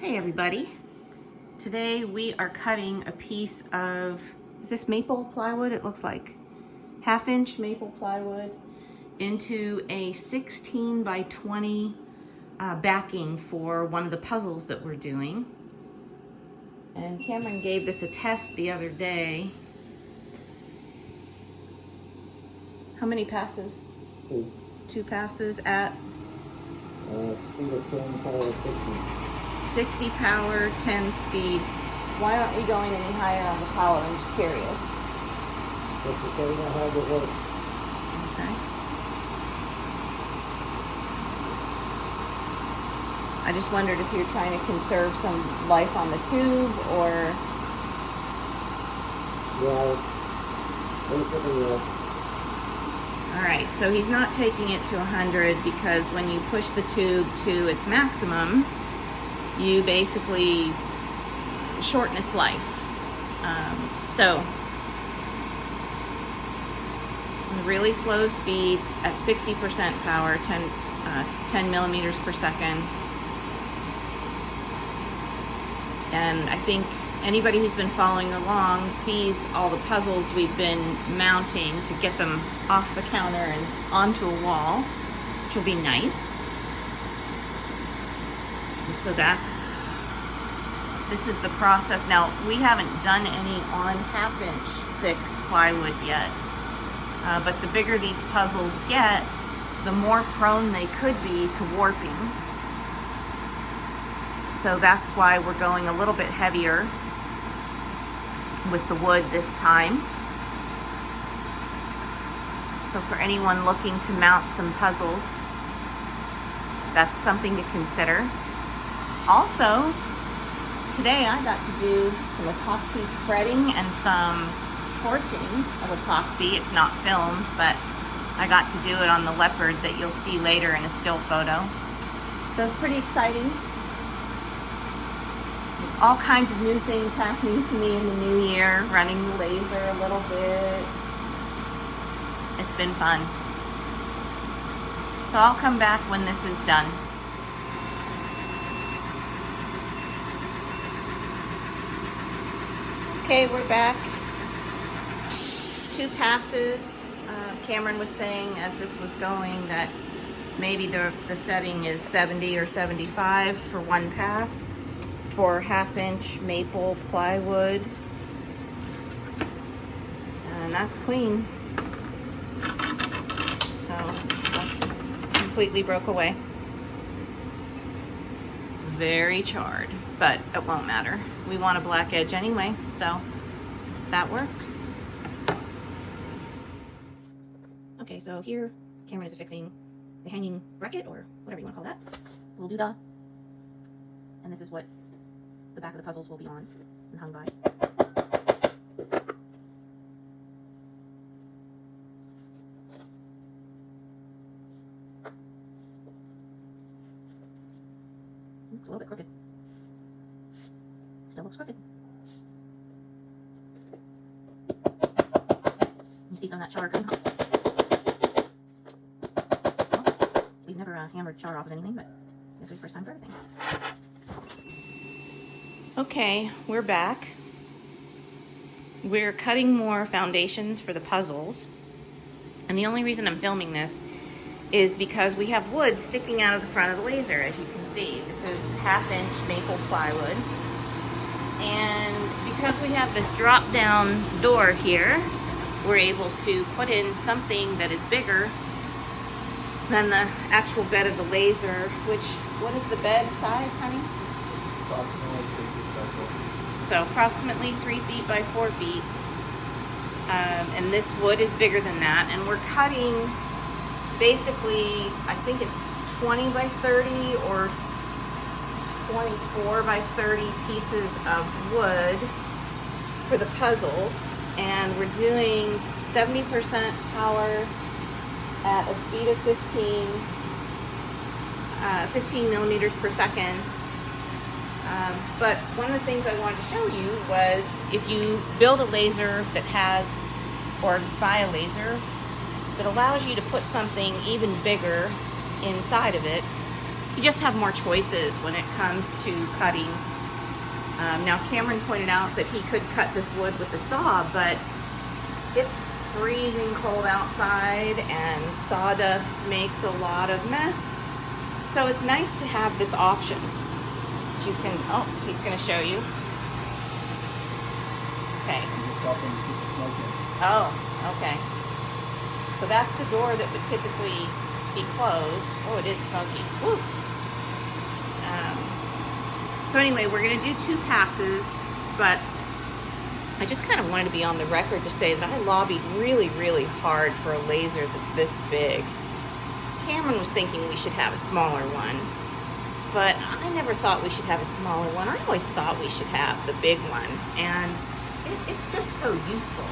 Hey everybody, today we are cutting a piece of, is this maple plywood? It looks like 1/2 inch maple plywood into a 16 by 20 backing for one of the puzzles that we're doing. And Cameron gave this a test the other day. How many passes? Two. 2 passes at? Speed of 10, power of 60. 60 power, 10 speed. Why aren't we going any higher on the power? I'm just curious. Just to show you how it works. Okay. I just wondered if you're trying to conserve some life on the tube or... Yeah, basically, All right, so he's not taking it to 100 because when you push the tube to its maximum, you basically shorten its life. So, a really slow speed at 60% power, 10 millimeters per second. And I think anybody who's been following along sees all the puzzles we've been mounting to get them off the counter and onto a wall, which will be nice. And so this is the process. Now, we haven't done any on 1/2 inch thick plywood yet, but the bigger these puzzles get, the more prone they could be to warping. So that's why we're going a little bit heavier with the wood this time. So for anyone looking to mount some puzzles, that's something to consider. Also, today I got to do some epoxy spreading and some torching of epoxy. It's not filmed, but I got to do it on the leopard that you'll see later in a still photo. So it's pretty exciting. All kinds of new things happening to me in the new year, running the laser a little bit. It's been fun. So I'll come back when this is done. Okay, we're back. 2 passes. Cameron was saying as this was going that maybe the setting is 70 or 75 for 1 pass for 1/2 inch maple plywood. And that's clean. So that's completely broke away. Very charred, but it won't matter. We want a black edge anyway, so that works. Okay, so here Cameron is affixing the hanging bracket, or whatever you want to call that. We'll do and this is what the back of the puzzles will be on and hung by. Looks a little bit crooked. Still looks crooked. You see some of that char coming off. Well, we've never hammered char off of anything, but this is the first time for everything. Okay, we're back. We're cutting more foundations for the puzzles. And the only reason I'm filming this is because we have wood sticking out of the front of the laser, as you can see. This is 1/2 inch maple plywood. And because we have this drop down door here, we're able to put in something that is bigger than the actual bed of the laser, which, what is the bed size, honey? Approximately 3 feet by 4 feet. So approximately 3 feet by 4 feet. And this wood is bigger than that. And we're cutting basically, I think it's 20 by 30 or 24 by 30 pieces of wood for the puzzles. And we're doing 70% power at a speed of 15 millimeters per second. But one of the things I wanted to show you was if you build a laser that has, or buy a laser that allows you to put something even bigger inside of it, you just have more choices when it comes to cutting. Now Cameron pointed out that he could cut this wood with the saw, but it's freezing cold outside and sawdust makes a lot of mess. So it's nice to have this option. You can, oh, he's going to show you. Okay. Oh, okay. So that's the door that would typically be closed. Oh, it is smoky. Woo. So anyway, we're going to do 2 passes, but I just kind of wanted to be on the record to say that I lobbied really, really hard for a laser that's this big. Cameron was thinking we should have a smaller one, but I never thought we should have a smaller one. I always thought we should have the big one, and it's just so useful.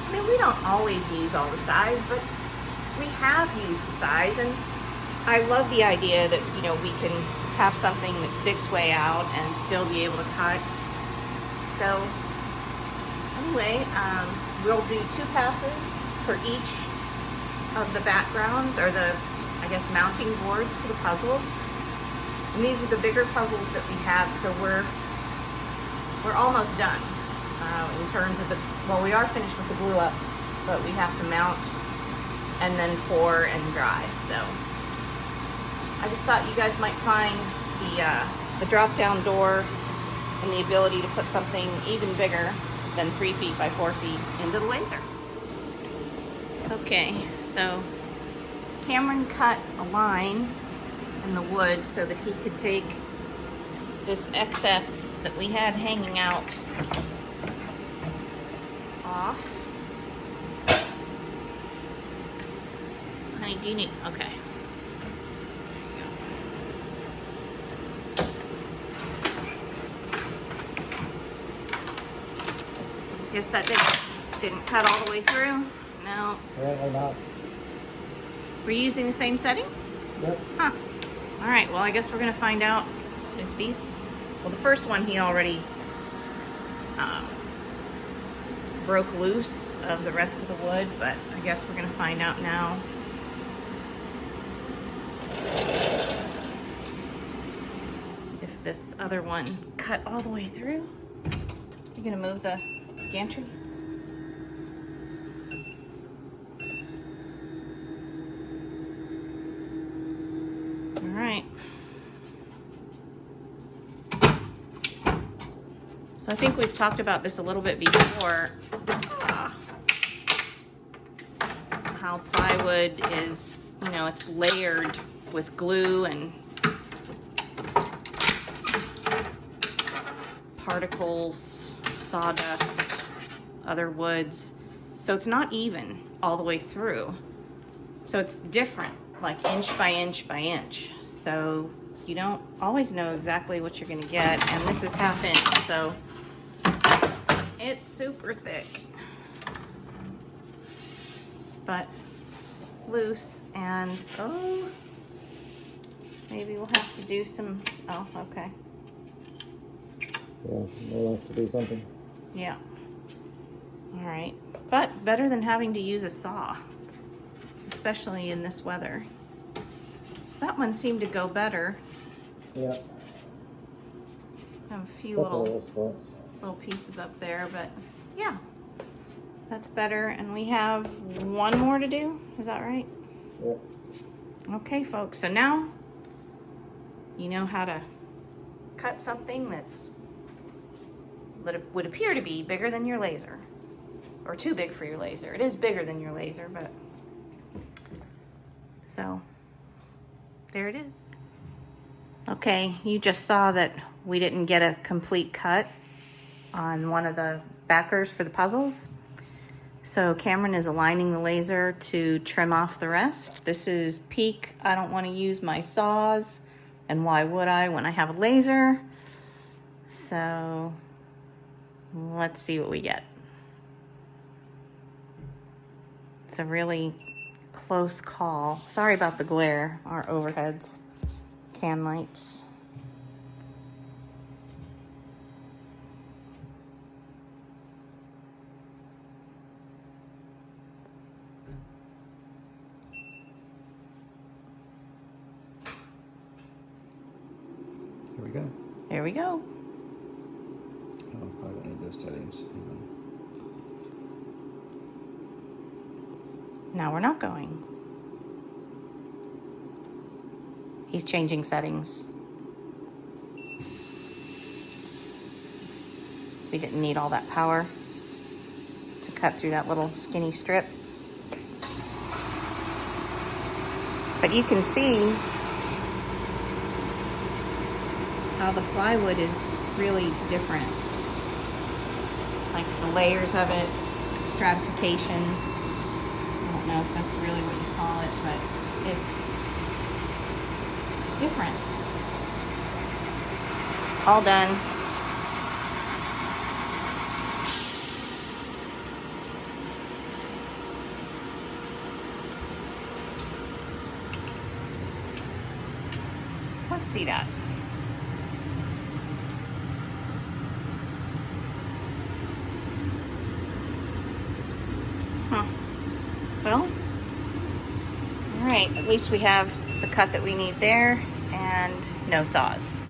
I mean, we don't always use all the size, but we have used the size, and I love the idea that, you know, we can have something that sticks way out and still be able to cut. So anyway, we'll do 2 passes for each of the backgrounds, or the, I guess, mounting boards for the puzzles. And these are the bigger puzzles that we have, so we're almost done in terms of the, well, we are finished with the glue ups, but we have to mount and then pour and dry. So I just thought you guys might find the drop down door and the ability to put something even bigger than 3 feet by 4 feet into the laser. Okay, so Cameron cut a line in the wood so that he could take this excess that we had hanging out off. Honey, do you need, okay. Guess that didn't cut all the way through. No. Apparently not. We're using the same settings? Yep. Huh. All right, well, I guess we're gonna find out if these, well, the first one he already broke loose of the rest of the wood, but I guess we're gonna find out now. If this other one cut all the way through. You're gonna move the gantry? All right. So I think we've talked about this a little bit before. How plywood is, you know, it's layered with glue and particles, sawdust, other woods. So it's not even all the way through. So it's different, like inch by inch by inch. So you don't always know exactly what you're gonna get. And this is 1/2 inch, so it's super thick, but loose. And oh, maybe we'll have to do some, oh, okay. Yeah, we'll have to do something. Yeah. All right. But better than having to use a saw, especially in this weather. That one seemed to go better. Yeah. Have a few Couple little of those spots. pieces up there, but yeah, that's better. And we have one more to do. Is that right? Yep. Okay, folks. So now you know how to cut something that would appear to be bigger than your laser, or too big for your laser. It is bigger than your laser, but so there it is. Okay, you just saw that we didn't get a complete cut on one of the backers for the puzzles. So Cameron is aligning the laser to trim off the rest. This is peak. I don't want to use my saws, and why would I when I have a laser? So let's see what we get. It's a really close call. Sorry about the glare, our overheads, can lights. Here we go. There we go. Oh, probably don't need those settings. Hang on. Now we're not going. He's changing settings. We didn't need all that power to cut through that little skinny strip. But you can see how the plywood is really different. Like the layers of it, stratification. I don't know if that's really what you call it, but it's different. All done. So let's see that. Huh. Well, all right, at least we have the cut that we need there and no saws.